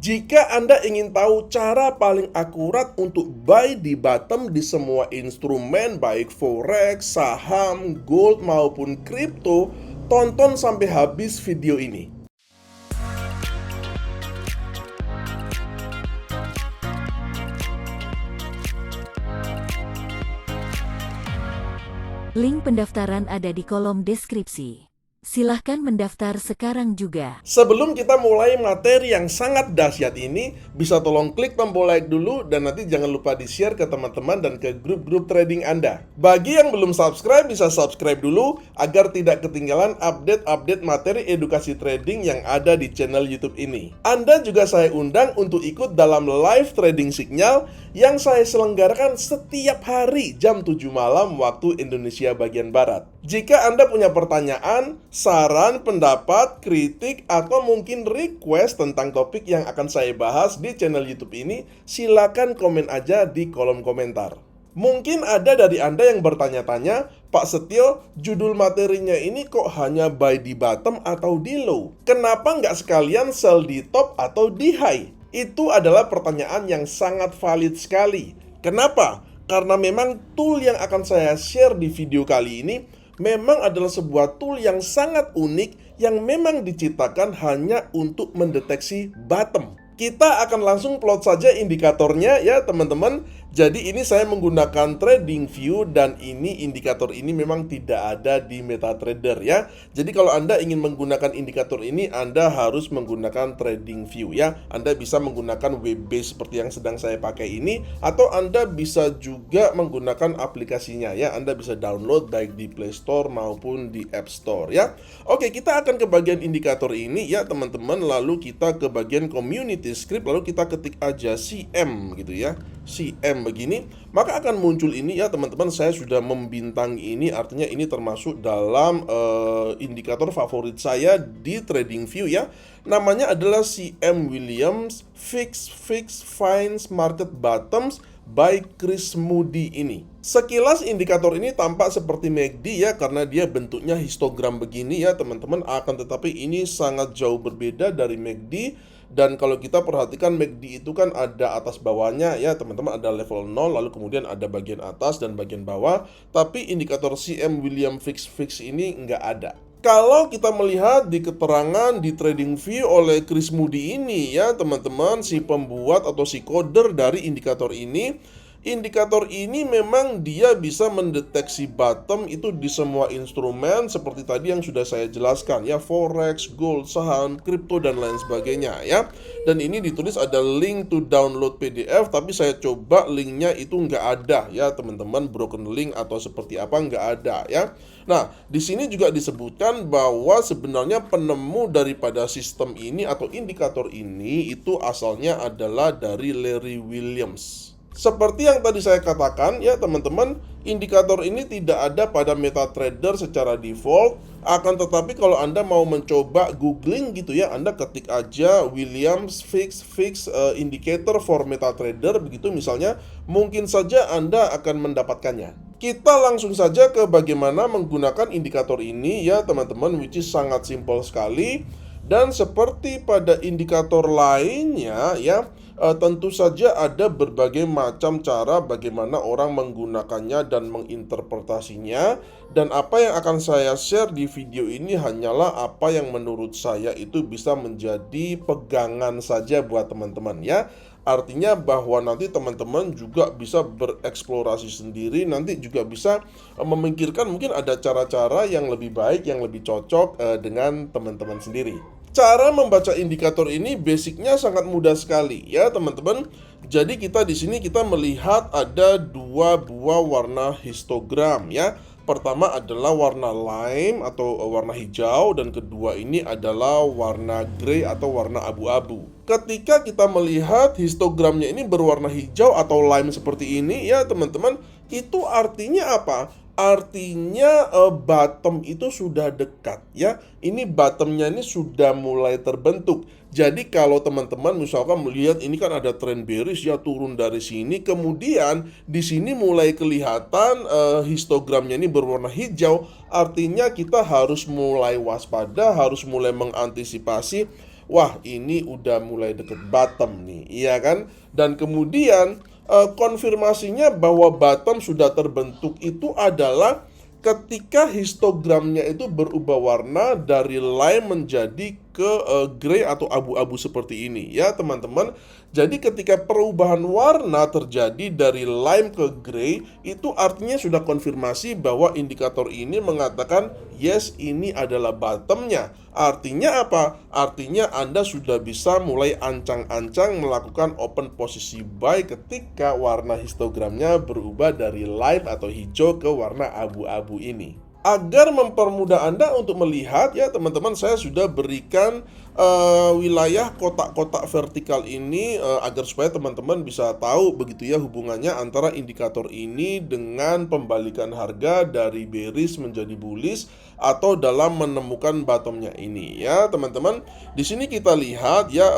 Jika Anda ingin tahu cara paling akurat untuk buy di bottom di semua instrumen baik forex, saham, gold maupun kripto, tonton sampai habis video ini. Link pendaftaran ada di kolom deskripsi. Silahkan mendaftar sekarang juga. Sebelum kita mulai materi yang sangat dahsyat ini, bisa tolong klik tombol like dulu dan nanti jangan lupa di-share ke teman-teman dan ke grup-grup trading Anda. Bagi yang belum subscribe, bisa subscribe dulu agar tidak ketinggalan update-update materi edukasi trading yang ada di channel YouTube ini. Anda juga saya undang untuk ikut dalam live trading signal yang saya selenggarakan setiap hari jam 7 malam waktu Indonesia bagian Barat. Jika Anda punya pertanyaan, saran, pendapat, kritik, atau mungkin request tentang topik yang akan saya bahas di channel YouTube ini, silakan komen aja di kolom komentar. Mungkin ada dari Anda yang bertanya-tanya, Pak Setio, judul materinya ini kok hanya buy di bottom atau di low? Kenapa nggak sekalian sell di top atau di high? Itu adalah pertanyaan yang sangat valid sekali. Kenapa? Karena memang tool yang akan saya share di video kali ini memang adalah sebuah tool yang sangat unik yang memang diciptakan hanya untuk mendeteksi bottom. Kita akan langsung plot saja indikatornya ya teman-teman. Jadi ini saya menggunakan TradingView dan ini indikator ini memang tidak ada di MetaTrader ya. Jadi kalau Anda ingin menggunakan indikator ini, Anda harus menggunakan TradingView ya. Anda bisa menggunakan web-based seperti yang sedang saya pakai ini, atau Anda bisa juga menggunakan aplikasinya ya. Anda bisa download baik di Play Store maupun di App Store ya. Oke, kita akan ke bagian indikator ini ya teman-teman. Lalu kita ke bagian community script, lalu kita ketik aja CM gitu ya. CM begini, maka akan muncul ini ya teman-teman. Saya sudah membintang ini, artinya ini termasuk dalam indikator favorit saya di TradingView ya. Namanya adalah CM Williams Fix Finds Market Bottoms by Chris Moody ini. Sekilas indikator ini tampak seperti MACD ya, karena dia bentuknya histogram begini ya teman-teman. Akan tetapi ini sangat jauh berbeda dari MACD. Dan kalau kita perhatikan MACD itu kan ada atas bawahnya ya teman-teman, ada level 0, lalu kemudian ada bagian atas dan bagian bawah. Tapi indikator CM Williams Fix ini nggak ada. Kalau kita melihat di keterangan di TradingView oleh Chris Moody ini ya teman-teman, si pembuat atau si coder dari indikator ini, indikator ini memang dia bisa mendeteksi bottom itu di semua instrumen seperti tadi yang sudah saya jelaskan ya, forex, gold, saham, kripto dan lain sebagainya ya. Dan ini ditulis ada link to download PDF, tapi saya coba linknya itu nggak ada ya teman-teman, broken link atau seperti apa nggak ada ya. Nah, di sini juga disebutkan bahwa sebenarnya penemu daripada sistem ini atau indikator ini itu asalnya adalah dari Larry Williams. Seperti yang tadi saya katakan ya teman-teman, indikator ini tidak ada pada MetaTrader secara default. Akan tetapi kalau Anda mau mencoba googling gitu ya, Anda ketik aja Williams Fix Indicator for MetaTrader begitu misalnya, mungkin saja Anda akan mendapatkannya. Kita langsung saja ke bagaimana menggunakan indikator ini ya teman-teman, which is sangat simpel sekali. Dan seperti pada indikator lainnya ya, tentu saja ada berbagai macam cara bagaimana orang menggunakannya dan menginterpretasinya. Dan apa yang akan saya share di video ini hanyalah apa yang menurut saya itu bisa menjadi pegangan saja buat teman-teman ya. Artinya bahwa nanti teman-teman juga bisa bereksplorasi sendiri, nanti juga bisa memikirkan mungkin ada cara-cara yang lebih baik, yang lebih cocok dengan teman-teman sendiri. Cara membaca indikator ini basicnya sangat mudah sekali ya teman-teman. Jadi kita di sini kita melihat ada dua buah warna histogram ya. Pertama adalah warna lime atau warna hijau, dan kedua ini adalah warna grey atau warna abu-abu. Ketika kita melihat histogramnya ini berwarna hijau atau lime seperti ini ya teman-teman, itu artinya apa? Artinya bottom itu sudah dekat ya. Ini bottomnya ini sudah mulai terbentuk. Jadi kalau teman-teman misalkan melihat ini kan ada trend bearish ya, turun dari sini, kemudian di sini mulai kelihatan histogramnya ini berwarna hijau, artinya kita harus mulai waspada, harus mulai mengantisipasi wah ini udah mulai deket bottom nih, iya kan? Dan kemudian konfirmasinya bahwa bottom sudah terbentuk itu adalah ketika histogramnya itu berubah warna dari lime menjadi ke grey atau abu-abu seperti ini ya teman-teman. Jadi ketika perubahan warna terjadi dari lime ke grey, itu artinya sudah konfirmasi bahwa indikator ini mengatakan yes, ini adalah bottomnya. Artinya apa? Artinya Anda sudah bisa mulai ancang-ancang melakukan open posisi buy ketika warna histogramnya berubah dari lime atau hijau ke warna abu-abu ini. Agar mempermudah Anda untuk melihat ya teman-teman, saya sudah berikan wilayah kotak-kotak vertikal ini agar supaya teman-teman bisa tahu begitu ya hubungannya antara indikator ini dengan pembalikan harga dari bearish menjadi bullish atau dalam menemukan bottomnya ini ya teman-teman. Di sini kita lihat ya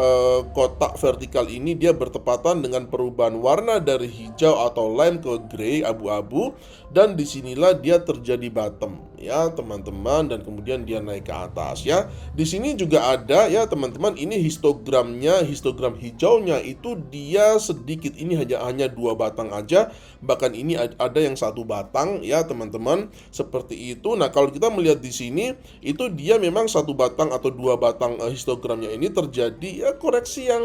kotak vertikal ini dia bertepatan dengan perubahan warna dari hijau atau lime ke grey abu-abu, dan disinilah dia terjadi bottom ya teman-teman, dan kemudian dia naik ke atas ya. Di sini juga ada ya teman-teman, ini histogramnya, histogram hijaunya itu dia sedikit, ini hanya 2 batang aja, bahkan ini ada yang 1 batang ya teman-teman, seperti itu. Nah kalau kita melihat di sini itu dia memang 1 batang atau 2 batang histogramnya ini terjadi ya koreksi yang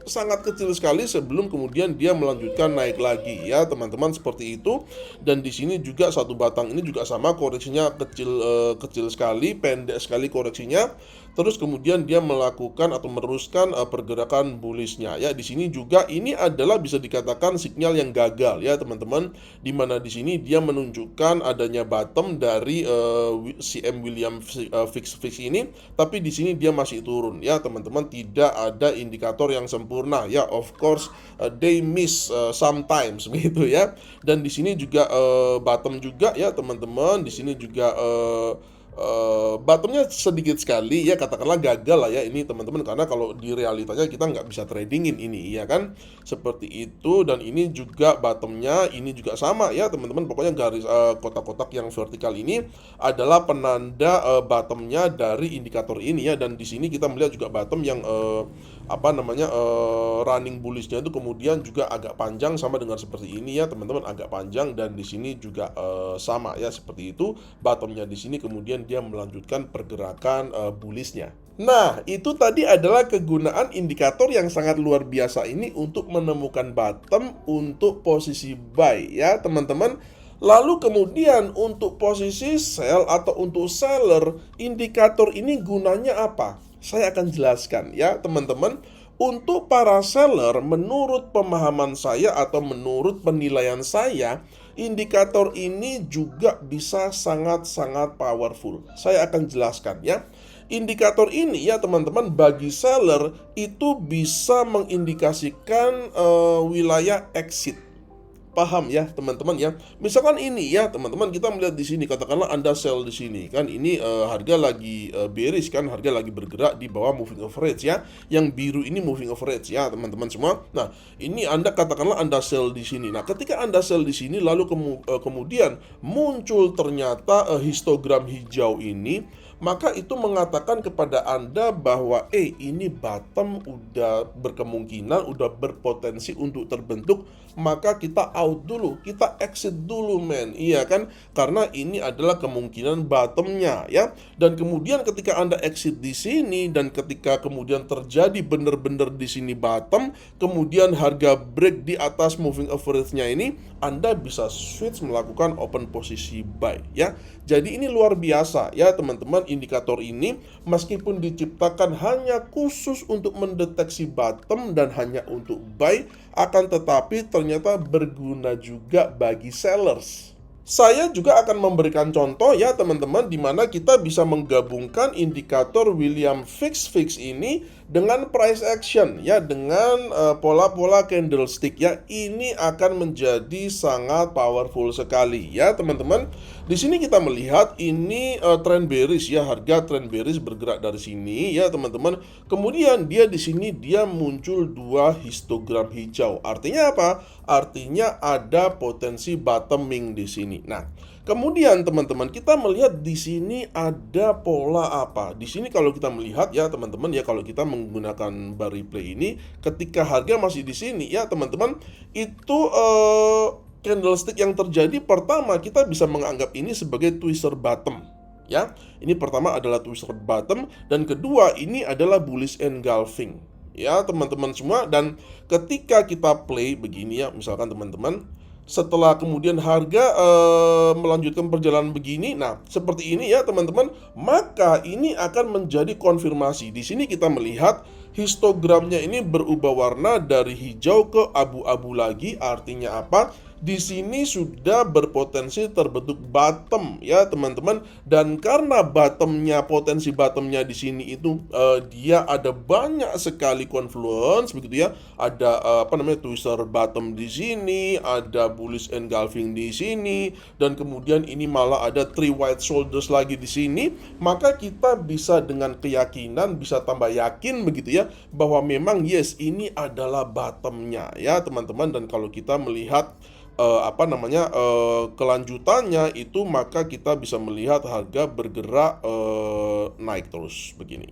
sangat kecil sekali sebelum kemudian dia melanjutkan naik lagi ya teman-teman, seperti itu. Dan di sini juga 1 batang ini juga sama, koreksinya kecil sekali, pendek sekali koreksinya. Terus kemudian dia melakukan atau meneruskan pergerakan bullishnya ya. Di sini juga ini adalah bisa dikatakan sinyal yang gagal ya teman-teman, di mana di sini dia menunjukkan adanya bottom dari CM William fix ini, tapi di sini dia masih turun ya teman-teman, tidak ada indikator yang sempurna ya. Of course they miss sometimes begitu ya. Dan di sini juga bottom juga ya teman-teman, di sini juga bottomnya sedikit sekali ya, katakanlah gagal lah ya ini teman-teman, karena kalau di realitanya kita nggak bisa tradingin ini ya kan, seperti itu. Dan ini juga bottomnya ini juga sama ya teman-teman, pokoknya garis kotak-kotak yang vertikal ini adalah penanda bottomnya dari indikator ini ya. Dan di sini kita melihat juga bottom yang running bullishnya itu kemudian juga agak panjang, sama dengan seperti ini ya teman-teman, agak panjang. Dan di sini juga sama ya seperti itu, bottomnya di sini kemudian dia melanjutkan pergerakan bullishnya. Nah, itu tadi adalah kegunaan indikator yang sangat luar biasa ini untuk menemukan bottom untuk posisi buy ya teman-teman. Lalu kemudian untuk posisi sell atau untuk seller, indikator ini gunanya apa? Saya akan jelaskan ya teman-teman. Untuk para seller, menurut pemahaman saya atau menurut penilaian saya, indikator ini juga bisa sangat-sangat powerful. Saya akan jelaskan ya. Indikator ini ya teman-teman, bagi seller itu bisa mengindikasikan wilayah exit. Paham ya teman-teman ya. Misalkan ini ya teman-teman, kita melihat di sini, katakanlah Anda sell di sini kan, ini harga lagi bearish kan, harga lagi bergerak di bawah moving average ya. Yang biru ini moving average ya teman-teman semua. Nah, ini Anda katakanlah Anda sell di sini. Nah, ketika Anda sell di sini lalu kemudian muncul ternyata histogram hijau ini, maka itu mengatakan kepada Anda bahwa ini bottom udah berkemungkinan, udah berpotensi untuk terbentuk, maka kita out dulu, kita exit dulu men, iya kan? Karena ini adalah kemungkinan bottomnya ya. Dan kemudian ketika Anda exit di sini dan ketika kemudian terjadi benar-benar di sini bottom, kemudian harga break di atas moving average-nya ini, Anda bisa switch melakukan open posisi buy ya. Jadi ini luar biasa ya teman-teman, indikator ini meskipun diciptakan hanya khusus untuk mendeteksi bottom dan hanya untuk buy, akan tetapi ternyata berguna juga bagi sellers. Saya juga akan memberikan contoh ya teman-teman, di mana kita bisa menggabungkan indikator William Fix ini dengan price action ya, dengan pola-pola candlestick ya. Ini akan menjadi sangat powerful sekali ya teman-teman. Di sini kita melihat ini trend bearish ya, harga trend bearish bergerak dari sini ya teman-teman. Kemudian dia di sini dia muncul 2 histogram hijau. Artinya apa? Artinya ada potensi bottoming di sini. Nah, Kemudian teman-teman, kita melihat di sini ada pola apa? Di sini kalau kita melihat ya teman-teman ya, kalau kita menggunakan bar replay ini, ketika harga masih di sini ya teman-teman, itu candlestick yang terjadi pertama kita bisa menganggap ini sebagai twister bottom. Ya, ini pertama adalah twister bottom dan kedua ini adalah bullish engulfing. Ya teman-teman semua, dan ketika kita play begini ya, misalkan teman-teman, setelah kemudian harga melanjutkan perjalanan begini, nah seperti ini ya teman-teman, maka ini akan menjadi konfirmasi. Di sini kita melihat histogramnya ini berubah warna dari hijau ke abu-abu lagi. Artinya apa? Di sini sudah berpotensi terbentuk bottom ya teman-teman, dan karena potensi bottomnya di sini itu dia ada banyak sekali confluence begitu ya, ada twister bottom di sini, ada bullish engulfing di sini, dan kemudian ini malah ada three white shoulders lagi di sini, maka kita bisa dengan keyakinan bisa tambah yakin begitu ya, bahwa memang yes ini adalah bottomnya ya teman-teman. Dan kalau kita melihat kelanjutannya itu, maka kita bisa melihat harga bergerak naik terus begini.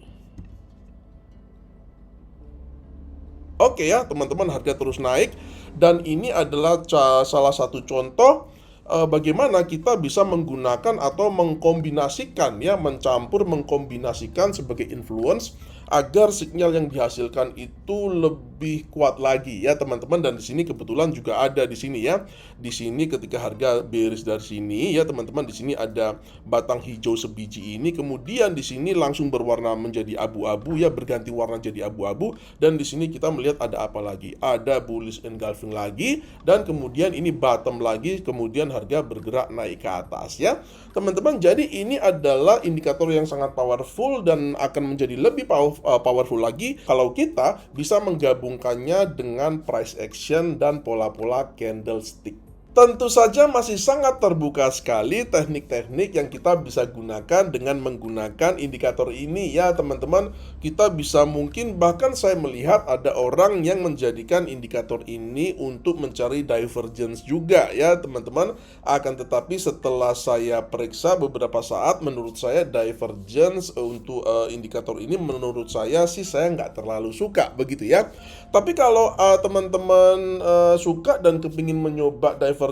Oke ya teman-teman, harga terus naik, dan ini adalah salah satu contoh bagaimana kita bisa menggunakan atau mengkombinasikan ya, mengkombinasikan sebagai influence agar sinyal yang dihasilkan itu lebih kuat lagi ya teman-teman. Dan di sini kebetulan juga ada di sini ya. Di sini ketika harga bearish dari sini ya teman-teman, di sini ada batang hijau sebiji ini, kemudian di sini langsung berwarna menjadi abu-abu ya, berganti warna jadi abu-abu, dan di sini kita melihat ada apa lagi? Ada bullish engulfing lagi, dan kemudian ini bottom lagi, kemudian harga bergerak naik ke atas ya teman-teman. Jadi ini adalah indikator yang sangat powerful dan akan menjadi lebih powerful lagi kalau kita bisa menggabungkannya dengan price action dan pola-pola candlestick. Tentu saja masih sangat terbuka sekali teknik-teknik yang kita bisa gunakan dengan menggunakan indikator ini ya teman-teman. Kita bisa mungkin bahkan saya melihat ada orang yang menjadikan indikator ini untuk mencari divergence juga ya teman-teman. Akan tetapi setelah saya periksa beberapa saat, menurut saya divergence untuk indikator ini menurut saya sih saya nggak terlalu suka begitu ya. Tapi kalau teman-teman suka dan kepingin mencoba divergence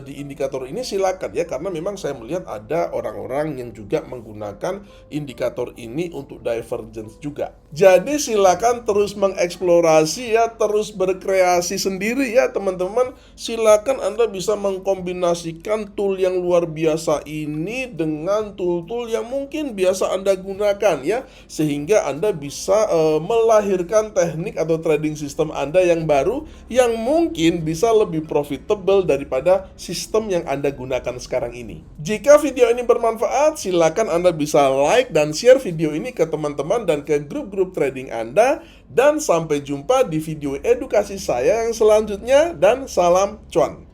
di indikator ini, silakan ya, karena memang saya melihat ada orang-orang yang juga menggunakan indikator ini untuk divergence juga. Jadi silakan terus mengeksplorasi ya, terus berkreasi sendiri ya teman-teman. Silakan Anda bisa mengkombinasikan tool yang luar biasa ini dengan tool-tool yang mungkin biasa Anda gunakan ya, sehingga Anda bisa melahirkan teknik atau trading system Anda yang baru, yang mungkin bisa lebih profitable daripada sistem yang Anda gunakan sekarang ini. Jika video ini bermanfaat, silakan Anda bisa like dan share video ini ke teman-teman dan ke grup-grup trading Anda. Dan sampai jumpa di video edukasi saya yang selanjutnya, dan salam cuan.